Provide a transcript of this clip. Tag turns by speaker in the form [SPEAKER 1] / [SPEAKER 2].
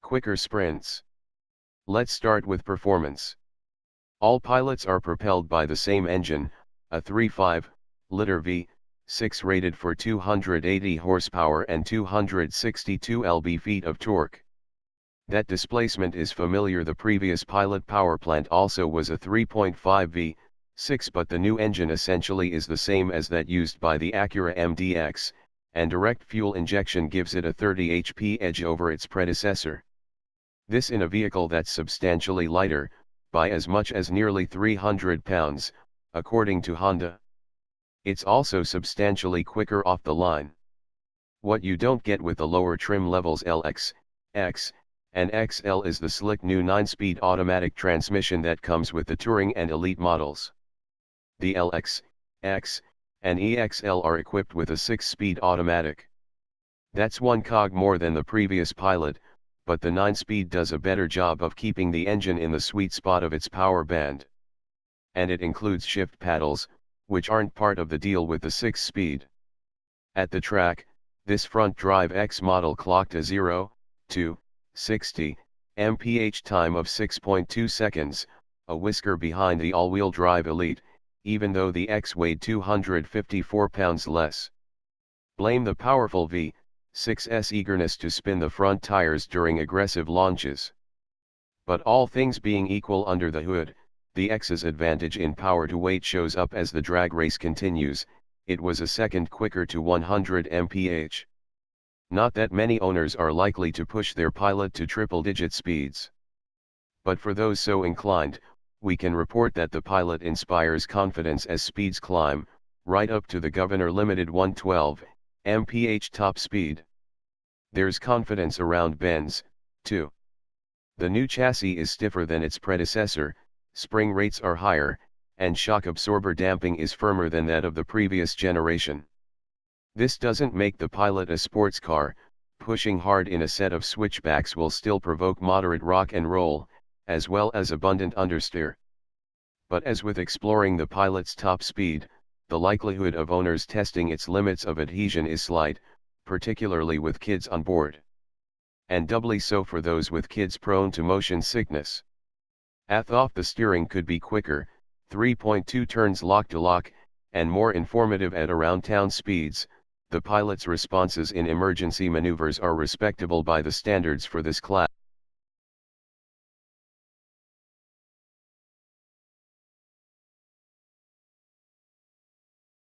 [SPEAKER 1] Quicker sprints. Let's start with performance. All pilots are propelled by the same engine, a 3.5-liter V6 rated for 280 horsepower and 262 lb-ft of torque. That displacement is familiar. The previous pilot powerplant also was a 3.5 V6, but the new engine essentially is the same as that used by the Acura MDX, and direct fuel injection gives it a 30 HP edge over its predecessor. This in a vehicle that's substantially lighter, by as much as nearly 300 pounds, according to Honda. It's also substantially quicker off the line. What you don't get with the lower trim levels LX, X, and XL is the slick new 9-speed automatic transmission that comes with the Touring and Elite models. The LX, X, and EXL are equipped with a 6-speed automatic. That's one cog more than the previous Pilot, but the 9-speed does a better job of keeping the engine in the sweet spot of its power band. And it includes shift paddles, which aren't part of the deal with the 6-speed. At the track, this front drive X model clocked a 0-60 mph time of 6.2 seconds, a whisker behind the all-wheel drive Elite, even though the X weighed 254 pounds less. Blame the powerful V6's eagerness to spin the front tires during aggressive launches. But all things being equal under the hood, the X's advantage in power to weight shows up as the drag race continues. It was a second quicker to 100 mph. Not that many owners are likely to push their Pilot to triple-digit speeds. But for those so inclined, we can report that the Pilot inspires confidence as speeds climb, right up to the Governor Limited 112 mph top speed. There's confidence around bends, too. The new chassis is stiffer than its predecessor, spring rates are higher, and shock absorber damping is firmer than that of the previous generation. This doesn't make the Pilot a sports car. Pushing hard in a set of switchbacks will still provoke moderate rock and roll, as well as abundant understeer. But as with exploring the Pilot's top speed, the likelihood of owners testing its limits of adhesion is slight, particularly with kids on board. And doubly so for those with kids prone to motion sickness. Off the steering could be quicker, 3.2 turns lock-to-lock, and more informative at around town speeds. The Pilot's responses in emergency maneuvers are respectable by the standards for this class.